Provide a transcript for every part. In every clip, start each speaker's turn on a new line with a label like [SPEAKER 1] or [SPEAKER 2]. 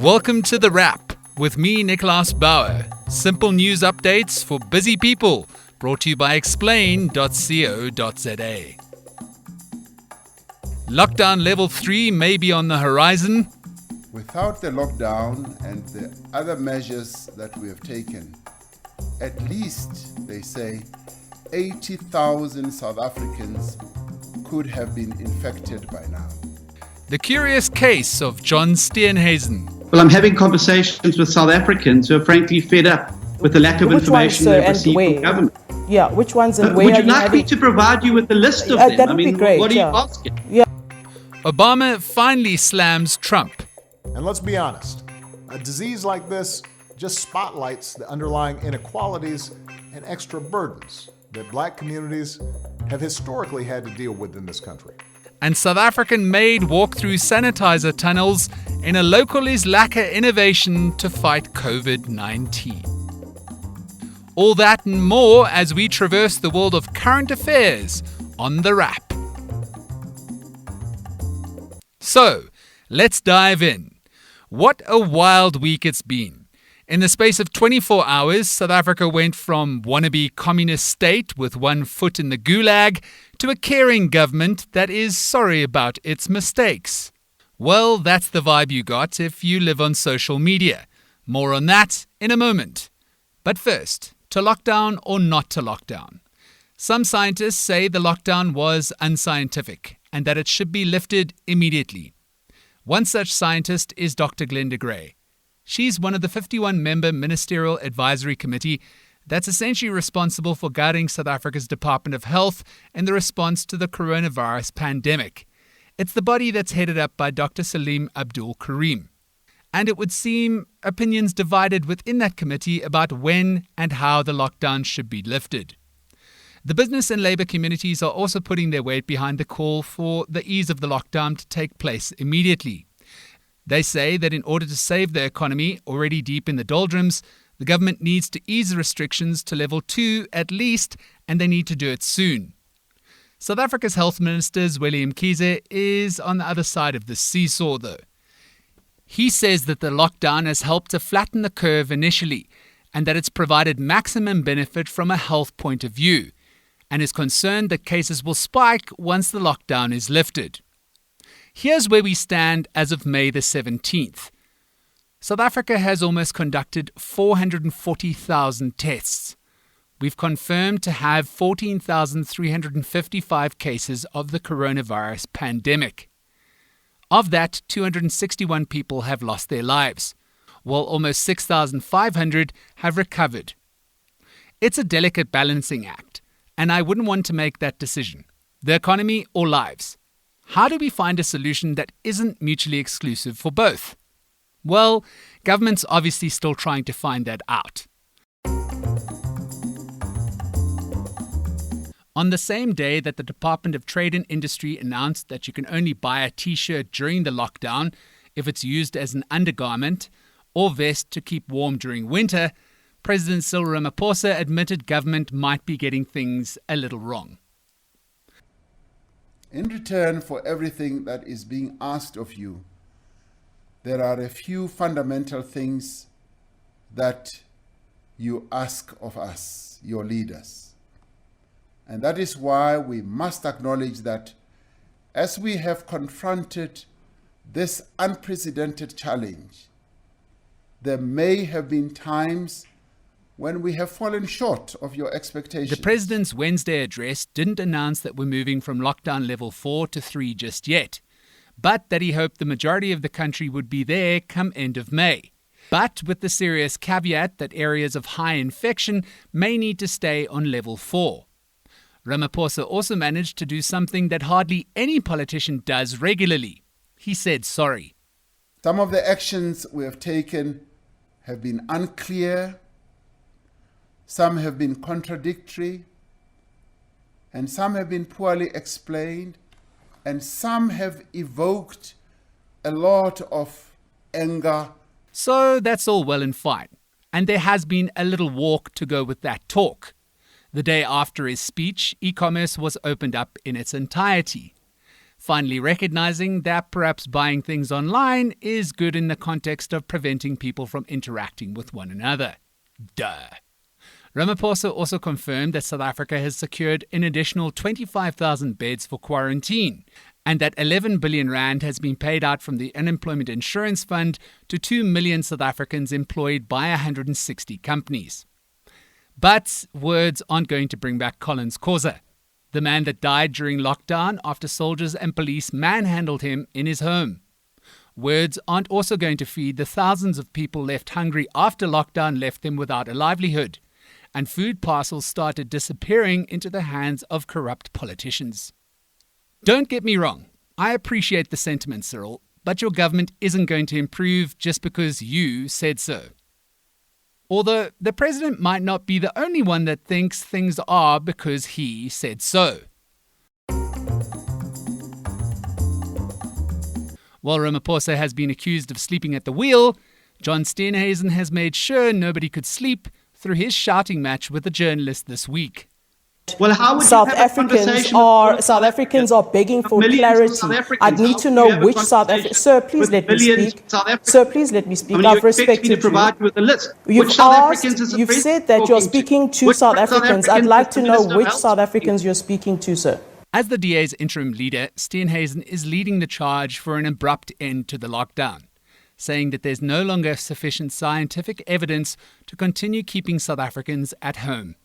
[SPEAKER 1] Welcome to The Wrap with me, Nicholas Bauer. Simple news updates for busy people, brought to you by explain.co.za. Lockdown level 3 may be on the horizon.
[SPEAKER 2] Without the lockdown and the other measures that we have taken, at least, they say, 80,000 South Africans could have been infected by now.
[SPEAKER 1] The curious case of John Steenhuisen.
[SPEAKER 3] Well, I'm having conversations with South Africans who are frankly fed up with the lack of information they've received from government.
[SPEAKER 4] Yeah, which ones and where?
[SPEAKER 3] Would you like me to provide you with the list of them?
[SPEAKER 4] That would be great.
[SPEAKER 3] What are you asking?
[SPEAKER 4] Yeah.
[SPEAKER 1] Obama finally slams Trump.
[SPEAKER 5] And let's be honest, a disease like this just spotlights the underlying inequalities and extra burdens that black communities have historically had to deal with in this country.
[SPEAKER 1] And South African maid walk through sanitizer tunnels in a localist lacquer innovation to fight COVID-19. All that and more as we traverse the world of current affairs on The Wrap. So, let's dive in. What a wild week it's been. In the space of 24 hours, South Africa went from wannabe communist state with one foot in the gulag to a caring government that is sorry about its mistakes. Well, that's the vibe you got if you live on social media. More on that in a moment. But first, to lockdown or not to lockdown. Some scientists say the lockdown was unscientific and that it should be lifted immediately. One such scientist is Dr. Glenda Gray. She's one of the 51-member Ministerial Advisory Committee that's essentially responsible for guiding South Africa's Department of Health in the response to the coronavirus pandemic. It's the body that's headed up by Dr. Salim Abdul Karim. And it would seem opinions divided within that committee about when and how the lockdown should be lifted. The business and labour communities are also putting their weight behind the call for the ease of the lockdown to take place immediately. They say that in order to save the economy, already deep in the doldrums, the government needs to ease the restrictions to level 2 at least, and they need to do it soon. South Africa's Health Minister, Willem Mkhize, is on the other side of the seesaw though. He says that the lockdown has helped to flatten the curve initially, and that it's provided maximum benefit from a health point of view, and is concerned that cases will spike once the lockdown is lifted. Here's where we stand as of May the 17th. South Africa has almost conducted 440,000 tests. We've confirmed to have 14,355 cases of the coronavirus pandemic. Of that, 261 people have lost their lives, while almost 6,500 have recovered. It's a delicate balancing act, and I wouldn't want to make that decision. The economy or lives. How do we find a solution that isn't mutually exclusive for both? Well, government's obviously still trying to find that out. On the same day that the Department of Trade and Industry announced that you can only buy a t-shirt during the lockdown if it's used as an undergarment or vest to keep warm during winter, President Cyril Ramaphosa admitted government might be getting things a little wrong.
[SPEAKER 2] In return for everything that is being asked of you, there are a few fundamental things that you ask of us, your leaders. And that is why we must acknowledge that as we have confronted this unprecedented challenge, there may have been times when we have fallen short of your expectations.
[SPEAKER 1] The President's Wednesday address didn't announce that we're moving from lockdown level 4 to 3 just yet, but that he hoped the majority of the country would be there come end of May. But with the serious caveat that areas of high infection may need to stay on level 4. Ramaphosa also managed to do something that hardly any politician does regularly. He said sorry.
[SPEAKER 2] Some of the actions we have taken have been unclear, some have been contradictory, and some have been poorly explained, and some have evoked a lot of anger.
[SPEAKER 1] So that's all well and fine. And there has been a little walk to go with that talk. The day after his speech, e-commerce was opened up in its entirety. finally recognizing that perhaps buying things online is good in the context of preventing people from interacting with one another. Duh. Ramaphosa also confirmed that South Africa has secured an additional 25,000 beds for quarantine and that 11 billion rand has been paid out from the Unemployment Insurance Fund to 2 million South Africans employed by 160 companies. But words aren't going to bring back Collins Khoza, the man that died during lockdown after soldiers and police manhandled him in his home. Words aren't also going to feed the thousands of people left hungry after lockdown left them without a livelihood, and food parcels started disappearing into the hands of corrupt politicians. Don't get me wrong, I appreciate the sentiment, Cyril, but your government isn't going to improve just because you said so. Although the president might not be the only one that thinks things are because he said so. While Ramaphosa has been accused of sleeping at the wheel, John Steenhuisen has made sure nobody could sleep through his shouting match with a journalist this week.
[SPEAKER 3] Well, how would
[SPEAKER 4] South
[SPEAKER 3] you have
[SPEAKER 4] Africans are begging for clarity. I need to know which South Africans. Sir, please let me speak. Sir, please let me speak. I've respected you.
[SPEAKER 3] Provide with a list.
[SPEAKER 4] You've said that you're speaking to South Africans. I'd like to know which South Africans you're speaking to, sir.
[SPEAKER 1] As the DA's interim leader, Steenhuisen is leading the charge for an abrupt end to the lockdown, saying that there's no longer sufficient scientific evidence to continue keeping South Africans at home.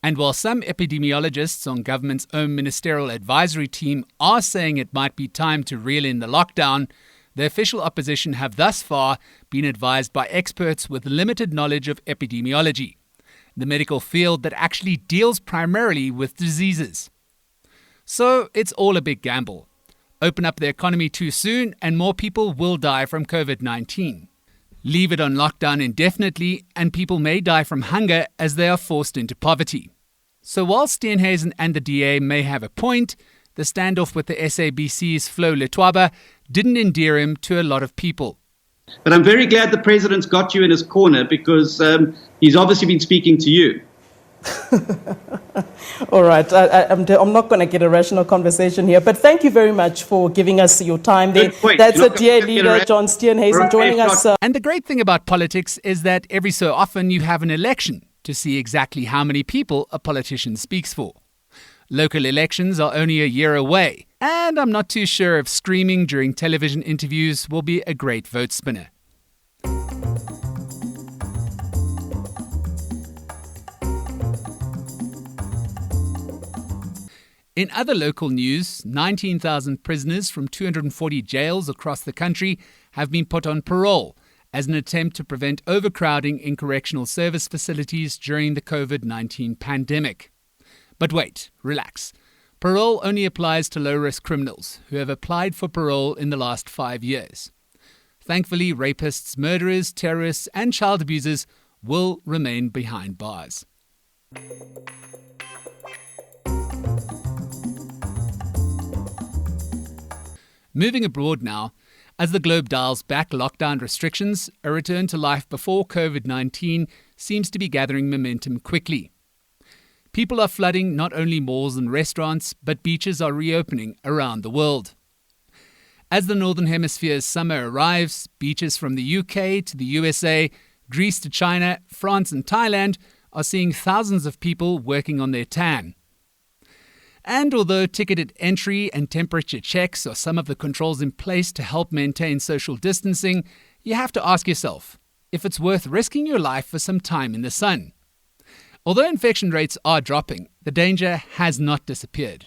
[SPEAKER 1] And while some epidemiologists on government's own ministerial advisory team are saying it might be time to reel in the lockdown, the official opposition have thus far been advised by experts with limited knowledge of epidemiology, the medical field that actually deals primarily with diseases. So it's all a big gamble. Open up the economy too soon and more people will die from COVID-19. Leave it on lockdown indefinitely and people may die from hunger as they are forced into poverty. So while Steenhuisen and the DA may have a point, the standoff with the SABC's Flo Letwaba didn't endear him to a lot of people.
[SPEAKER 3] But I'm very glad the president's got you in his corner because he's obviously been speaking to you.
[SPEAKER 4] All right, I'm not going to get a rational conversation here, but thank you very much for giving us your time there. That's the DA leader, John Steenhuisen, joining us.
[SPEAKER 1] And the great thing about politics is that every so often you have an election to see exactly how many people a politician speaks for. Local elections are only a year away, and I'm not too sure if screaming during television interviews will be a great vote spinner. In other local news, 19,000 prisoners from 240 jails across the country have been put on parole as an attempt to prevent overcrowding in correctional service facilities during the COVID-19 pandemic. But wait, relax. Parole only applies to low-risk criminals who have applied for parole in the last 5 years. Thankfully, rapists, murderers, terrorists, and child abusers will remain behind bars. Moving abroad now, as the globe dials back lockdown restrictions, a return to life before COVID-19 seems to be gathering momentum quickly. People are flooding not only malls and restaurants, but beaches are reopening around the world. As the Northern Hemisphere's summer arrives, beaches from the UK to the USA, Greece to China, France and Thailand are seeing thousands of people working on their tan. And although ticketed entry and temperature checks are some of the controls in place to help maintain social distancing, you have to ask yourself if it's worth risking your life for some time in the sun. Although infection rates are dropping, the danger has not disappeared.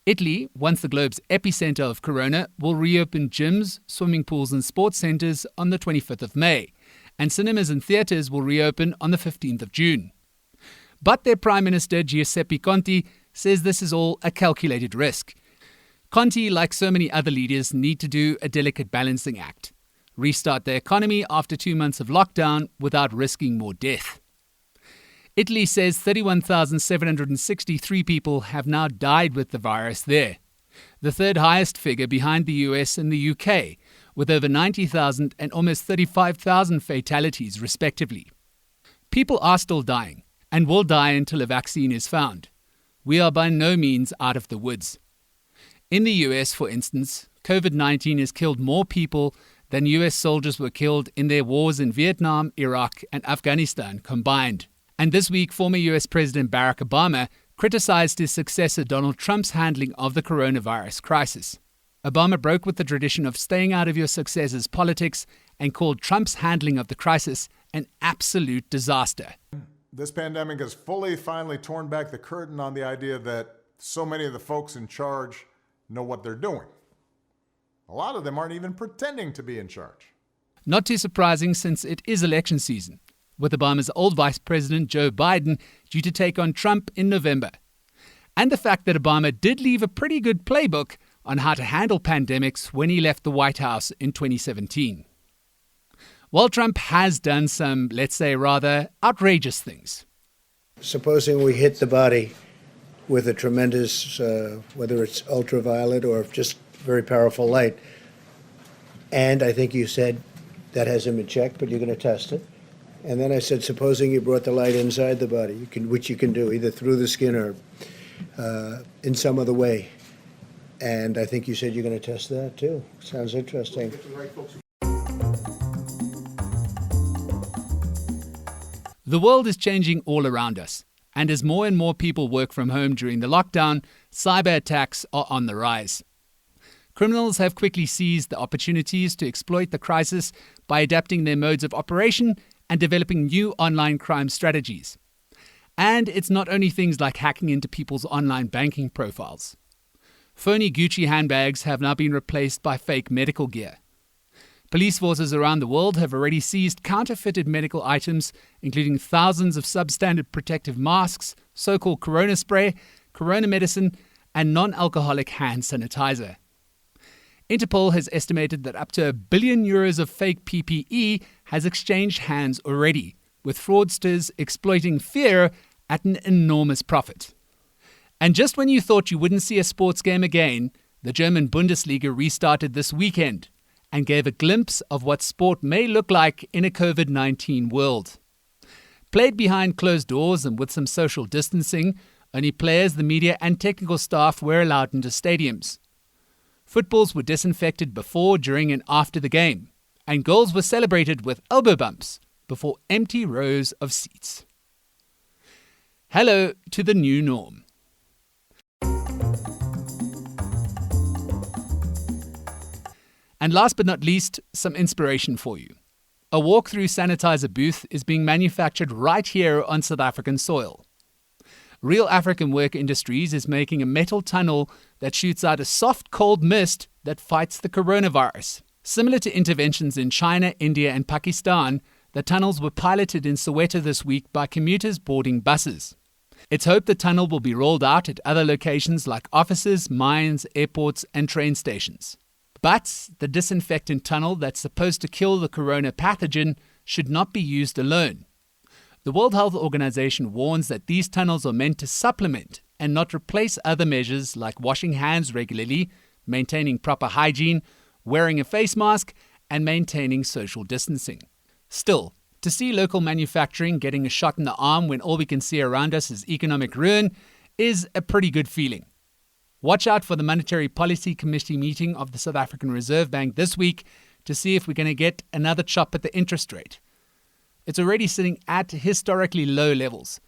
[SPEAKER 1] Italy, once the globe's epicenter of corona, will reopen gyms, swimming pools and sports centres on the 25th of May, and cinemas and theatres will reopen on the 15th of June. But their Prime Minister Giuseppe Conte says this is all a calculated risk. Conte, like so many other leaders, need to do a delicate balancing act. Restart the economy after 2 months of lockdown without risking more death. Italy says 31,763 people have now died with the virus there, the third highest figure behind the US and the UK, with over 90,000 and almost 35,000 fatalities respectively. People are still dying and will die until a vaccine is found. We are by no means out of the woods. In the US, for instance, COVID-19 has killed more people than US soldiers were killed in their wars in Vietnam, Iraq, and Afghanistan combined. And this week, former US President Barack Obama criticized his successor Donald Trump's handling of the coronavirus crisis. Obama broke with the tradition of staying out of your successor's politics and called Trump's handling of the crisis an absolute disaster.
[SPEAKER 5] This pandemic has finally torn back the curtain on the idea that so many of the folks in charge know what they're doing. A lot of them aren't even pretending to be in charge.
[SPEAKER 1] Not too surprising since it is election season, with Obama's old Vice President Joe Biden due to take on Trump in November. And the fact that Obama did leave a pretty good playbook on how to handle pandemics when he left the White House in 2017. While Trump has done some, let's say, rather outrageous things.
[SPEAKER 6] Supposing we hit the body with a tremendous, whether it's ultraviolet or just very powerful light, and I think you said that hasn't been checked, but you're going to test it. And then I said, supposing you brought the light inside the body, which you can do, either through the skin or in some other way. And I think you said you're going to test that too. Sounds interesting.
[SPEAKER 1] The world is changing all around us, and as more and more people work from home during the lockdown, cyber attacks are on the rise. Criminals have quickly seized the opportunities to exploit the crisis by adapting their modes of operation and developing new online crime strategies. And it's not only things like hacking into people's online banking profiles. Phony Gucci handbags have now been replaced by fake medical gear. Police forces around the world have already seized counterfeited medical items, including thousands of substandard protective masks, so-called corona spray, corona medicine, and non-alcoholic hand sanitizer. Interpol has estimated that up to €1 billion of fake PPE has exchanged hands already, with fraudsters exploiting fear at an enormous profit. And just when you thought you wouldn't see a sports game again, the German Bundesliga restarted this weekend and gave a glimpse of what sport may look like in a COVID-19 world. Played behind closed doors and with some social distancing, only players, the media and technical staff were allowed into stadiums. Footballs were disinfected before, during and after the game, and goals were celebrated with elbow bumps before empty rows of seats. Hello to the new norm. And last but not least, some inspiration for you. A walk-through sanitizer booth is being manufactured right here on South African soil. Real African Work Industries is making a metal tunnel that shoots out a soft, cold mist that fights the coronavirus. Similar to interventions in China, India, and Pakistan, the tunnels were piloted in Soweto this week by commuters boarding buses. It's hoped the tunnel will be rolled out at other locations like offices, mines, airports, and train stations. But the disinfectant tunnel that's supposed to kill the corona pathogen should not be used alone. The World Health Organization warns that these tunnels are meant to supplement and not replace other measures like washing hands regularly, maintaining proper hygiene, wearing a face mask, and maintaining social distancing. Still, to see local manufacturing getting a shot in the arm when all we can see around us is economic ruin is a pretty good feeling. Watch out for the Monetary Policy Committee meeting of the South African Reserve Bank this week to see if we're going to get another chop at the interest rate. It's already sitting at historically low levels.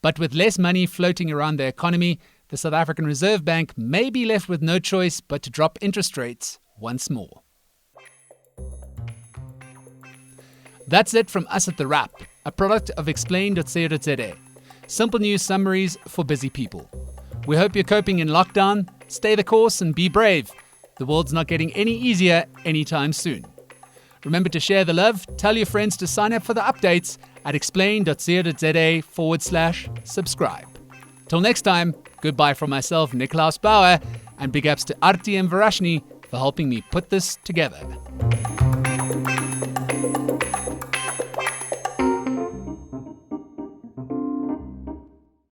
[SPEAKER 1] But with less money floating around the economy, the South African Reserve Bank may be left with no choice but to drop interest rates once more. That's it from us at The Wrap, a product of Explain.co.za. Simple news summaries for busy people. We hope you're coping in lockdown. Stay the course and be brave. The world's not getting any easier anytime soon. Remember to share the love, tell your friends to sign up for the updates at explain.co.za/subscribe. Till next time, goodbye from myself, Nicolaas Bauer, and big ups to Artie and Varashni for helping me put this together.